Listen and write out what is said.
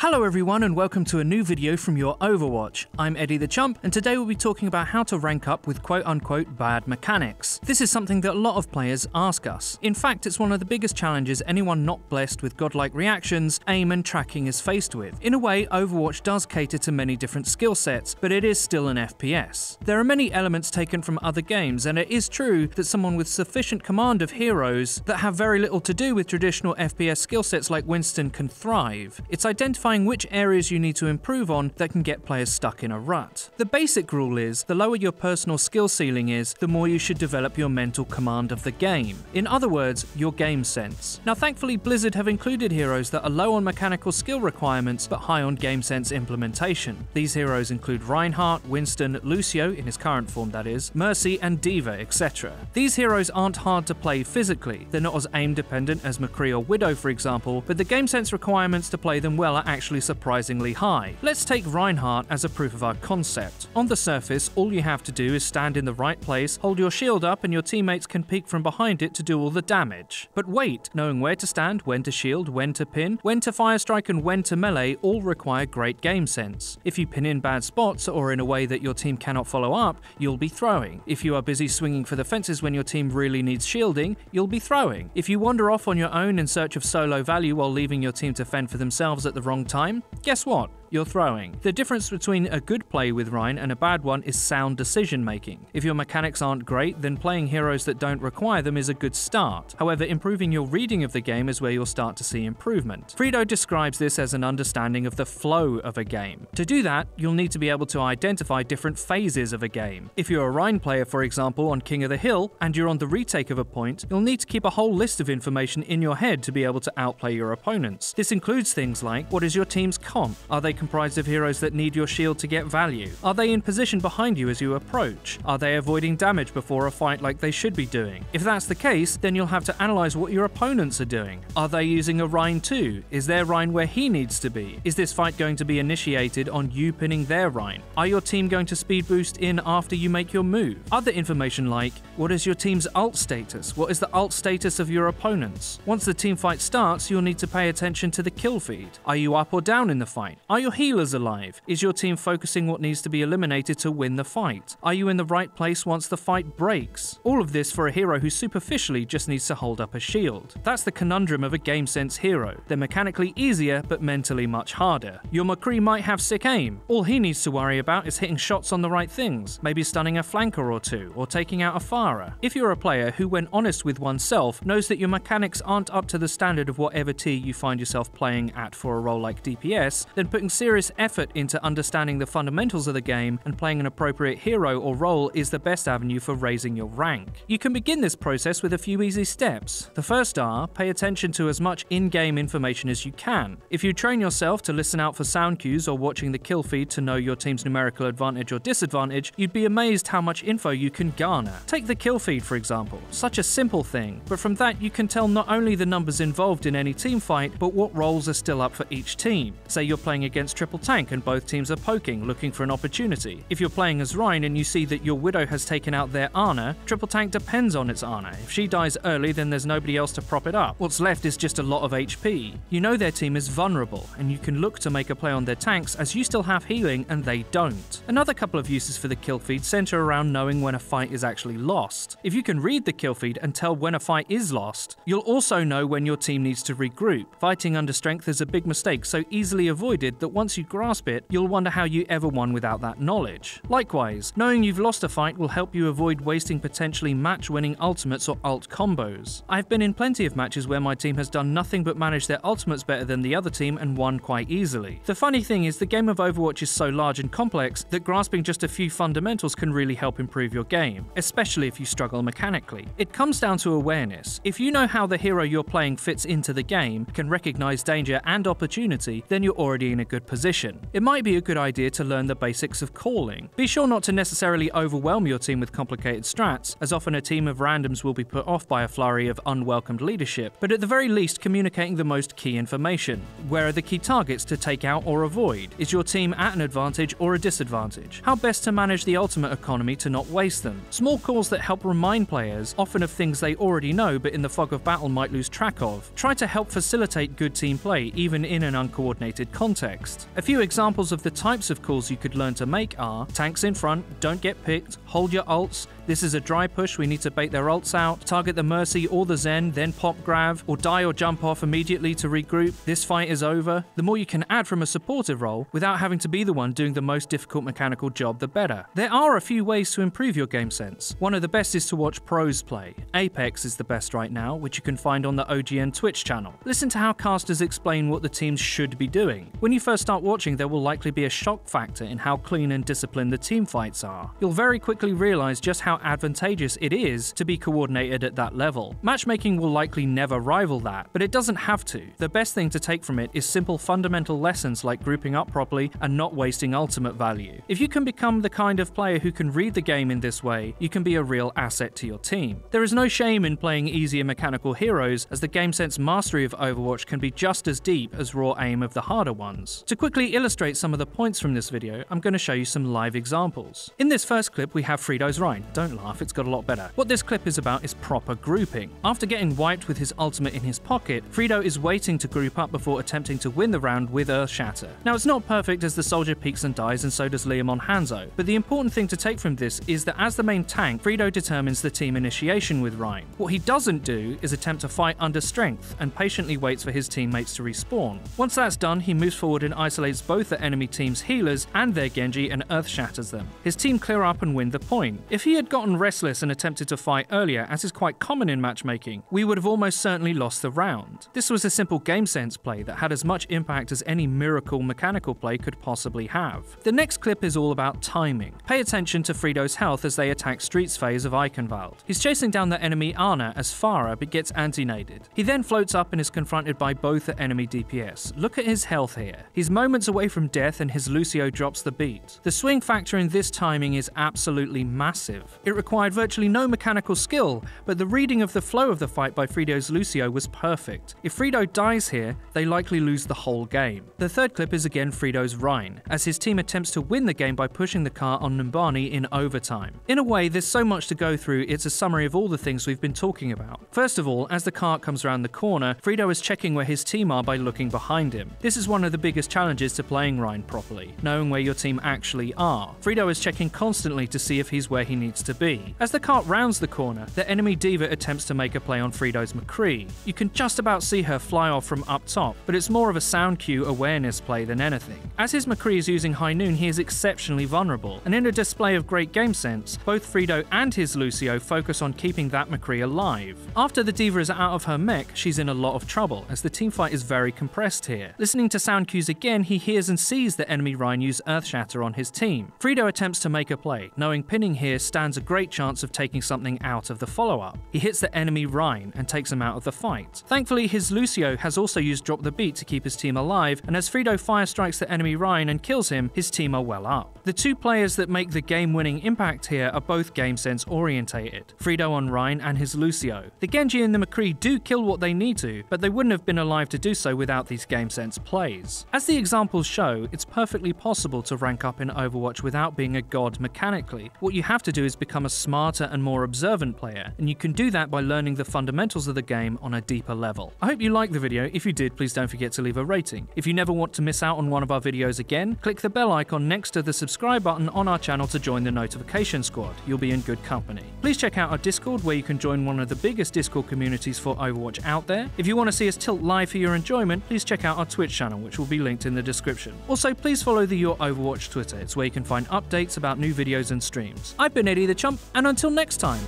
Hello everyone and welcome to a new video from Your Overwatch. I'm Eddie the Chump and today we'll be talking about how to rank up with quote-unquote bad mechanics. This is something that a lot of players ask us. In fact, it's one of the biggest challenges anyone not blessed with godlike reactions, aim and tracking is faced with. In a way, Overwatch does cater to many different skill sets, but it is still an FPS. There are many elements taken from other games, and it is true that someone with sufficient command of heroes that have very little to do with traditional FPS skill sets like Winston can thrive. It's identifying which areas you need to improve on that can get players stuck in a rut. The basic rule is, the lower your personal skill ceiling is, the more you should develop your mental command of the game. In other words, your game sense. Now thankfully Blizzard have included heroes that are low on mechanical skill requirements but high on game sense implementation. These heroes include Reinhardt, Winston, Lucio, in his current form that is, Mercy and Diva, etc. These heroes aren't hard to play physically. They're not as aim dependent as McCree or Widow for example, but the game sense requirements to play them well are actually surprisingly high. Let's take Reinhardt as a proof of our concept. On the surface, all you have to do is stand in the right place, hold your shield up and your teammates can peek from behind it to do all the damage. But wait, knowing where to stand, when to shield, when to pin, when to fire strike and when to melee all require great game sense. If you pin in bad spots or in a way that your team cannot follow up, you'll be throwing. If you are busy swinging for the fences when your team really needs shielding, you'll be throwing. If you wander off on your own in search of solo value while leaving your team to fend for themselves at the wrong time, guess what? You're throwing. The difference between a good play with Rein and a bad one is sound decision making. If your mechanics aren't great, then playing heroes that don't require them is a good start. However, improving your reading of the game is where you'll start to see improvement. FREEDO describes this as an understanding of the flow of a game. To do that, you'll need to be able to identify different phases of a game. If you're a Rein player, for example, on King of the Hill, and you're on the retake of a point, you'll need to keep a whole list of information in your head to be able to outplay your opponents. This includes things like, what is your team's comp? Are they comprised of heroes that need your shield to get value? Are they in position behind you as you approach? Are they avoiding damage before a fight like they should be doing? If that's the case, then you'll have to analyze what your opponents are doing. Are they using a Rein too? Is their Rein where he needs to be? Is this fight going to be initiated on you pinning their Rein? Are your team going to speed boost in after you make your move? Other information like, what is your team's ult status? What is the ult status of your opponents? Once the team fight starts, you'll need to pay attention to the kill feed. Are you up or down in the fight? Are your healers alive? Is your team focusing what needs to be eliminated to win the fight? Are you in the right place once the fight breaks? All of this for a hero who superficially just needs to hold up a shield. That's the conundrum of a game sense hero. They're mechanically easier but mentally much harder. Your McCree might have sick aim. All he needs to worry about is hitting shots on the right things, maybe stunning a flanker or two, or taking out a farer. If you're a player who, when honest with oneself, knows that your mechanics aren't up to the standard of whatever tier you find yourself playing at for a role like DPS, then putting serious effort into understanding the fundamentals of the game and playing an appropriate hero or role is the best avenue for raising your rank. You can begin this process with a few easy steps. The first are, pay attention to as much in-game information as you can. If you train yourself to listen out for sound cues or watching the kill feed to know your team's numerical advantage or disadvantage, you'd be amazed how much info you can garner. Take the kill feed for example, such a simple thing, but from that you can tell not only the numbers involved in any team fight, but what roles are still up for each team. Say you're playing against triple tank and both teams are poking, looking for an opportunity. If you're playing as Rein and you see that your Widow has taken out their Ana, triple tank depends on its Ana. If she dies early, then there's nobody else to prop it up. What's left is just a lot of HP. You know their team is vulnerable, and you can look to make a play on their tanks as you still have healing and they don't. Another couple of uses for the kill feed center around knowing when a fight is actually lost. If you can read the kill feed and tell when a fight is lost, you'll also know when your team needs to regroup. Fighting under strength is a big mistake so easily avoided that once you grasp it, you'll wonder how you ever won without that knowledge. Likewise, knowing you've lost a fight will help you avoid wasting potentially match-winning ultimates or ult combos. I've been in plenty of matches where my team has done nothing but manage their ultimates better than the other team and won quite easily. The funny thing is the game of Overwatch is so large and complex that grasping just a few fundamentals can really help improve your game, especially if you struggle mechanically. It comes down to awareness. If you know how the hero you're playing fits into the game, can recognize danger and opportunity, then you're already in a good good position. It might be a good idea to learn the basics of calling. Be sure not to necessarily overwhelm your team with complicated strats, as often a team of randoms will be put off by a flurry of unwelcomed leadership, but at the very least communicating the most key information. Where are the key targets to take out or avoid? Is your team at an advantage or a disadvantage? How best to manage the ultimate economy to not waste them? Small calls that help remind players, often of things they already know but in the fog of battle might lose track of. Try to help facilitate good team play even in an uncoordinated context. A few examples of the types of calls you could learn to make are: tanks in front, don't get picked, hold your ults, this is a dry push, we need to bait their ults out, target the Mercy or the Zen, then pop grab, or die or jump off immediately to regroup, this fight is over. The more you can add from a supportive role without having to be the one doing the most difficult mechanical job, the better. There are a few ways to improve your game sense. One of the best is to watch pros play. Apex is the best right now, which you can find on the OGN Twitch channel. Listen to how casters explain what the teams should be doing. When you first start watching, there will likely be a shock factor in how clean and disciplined the team fights are. You'll very quickly realize just how advantageous it is to be coordinated at that level. Matchmaking will likely never rival that, but it doesn't have to. The best thing to take from it is simple fundamental lessons like grouping up properly and not wasting ultimate value. If you can become the kind of player who can read the game in this way, you can be a real asset to your team. There is no shame in playing easier mechanical heroes, as the gamesense mastery of Overwatch can be just as deep as raw aim of the harder ones. To quickly illustrate some of the points from this video, I'm going to show you some live examples. In this first clip we have FREEDO's Reinhardt. Don't laugh, it's got a lot better. What this clip is about is proper grouping. After getting wiped with his ultimate in his pocket, FREEDO is waiting to group up before attempting to win the round with Earth Shatter. Now it's not perfect, as the soldier peeks and dies, and so does Liam on Hanzo, but the important thing to take from this is that as the main tank, FREEDO determines the team initiation with Reinhardt. What he doesn't do is attempt to fight under strength and patiently waits for his teammates to respawn. Once that's done, he moves forward and isolates both the enemy team's healers and their Genji and Earth Shatters them. His team clear up and win the point. If he had gotten restless and attempted to fight earlier, as is quite common in matchmaking, we would have almost certainly lost the round. This was a simple game sense play that had as much impact as any miracle mechanical play could possibly have. The next clip is all about timing. Pay attention to FREEDO's health as they attack Street's phase of Eichenwald. He's chasing down the enemy Ana as Farah but gets anti-naded. He then floats up and is confronted by both the enemy DPS. Look at his health here. He's moments away from death and his Lucio drops the beat. The swing factor in this timing is absolutely massive. It required virtually no mechanical skill, but the reading of the flow of the fight by FREEDO's Lucio was perfect. If FREEDO dies here, they likely lose the whole game. The third clip is again FREEDO's Reinhardt, as his team attempts to win the game by pushing the car on Numbani in overtime. In a way, there's so much to go through, it's a summary of all the things we've been talking about. First of all, as the cart comes around the corner, FREEDO is checking where his team are by looking behind him. This is one of the biggest challenges to playing Reinhardt properly, knowing where your team actually are. FREEDO is checking constantly to see if he's where he needs to be. As the cart rounds the corner, the enemy diva attempts to make a play on FREEDO's McCree. You can just about see her fly off from up top, but it's more of a sound cue awareness play than anything. As his McCree is using High Noon, he is exceptionally vulnerable, and in a display of great game sense, both FREEDO and his Lucio focus on keeping that McCree alive. After the diva is out of her mech, she's in a lot of trouble, as the teamfight is very compressed here. Listening to sound cues again, he hears and sees the enemy Reinhardt use Earth Shatter on his team. FREEDO attempts to make a play, knowing pinning here stands a great chance of taking something out of the follow-up. He hits the enemy Reinhardt and takes him out of the fight. Thankfully, his Lucio has also used Drop the Beat to keep his team alive, and as FREEDO fire strikes the enemy Reinhardt and kills him, his team are well up. The two players that make the game-winning impact here are both game sense orientated, FREEDO on Reinhardt and his Lucio. The Genji and the McCree do kill what they need to, but they wouldn't have been alive to do so without these game sense plays. As the examples show, it's perfectly possible to rank up in Overwatch without being a god mechanically. What you have to do is become a smarter and more observant player, and you can do that by learning the fundamentals of the game on a deeper level. I hope you liked the video. If you did, please don't forget to leave a rating. If you never want to miss out on one of our videos again, click the bell icon next to the subscribe button on our channel to join the notification squad. You'll be in good company. Please check out our Discord, where you can join one of the biggest Discord communities for Overwatch out there. If you want to see us tilt live for your enjoyment, please check out our Twitch channel, which will be linked in the description. Also, please follow the Your Overwatch Twitter. It's where you can find updates about new videos and streams. I've been Eddie the Chump, and until next time.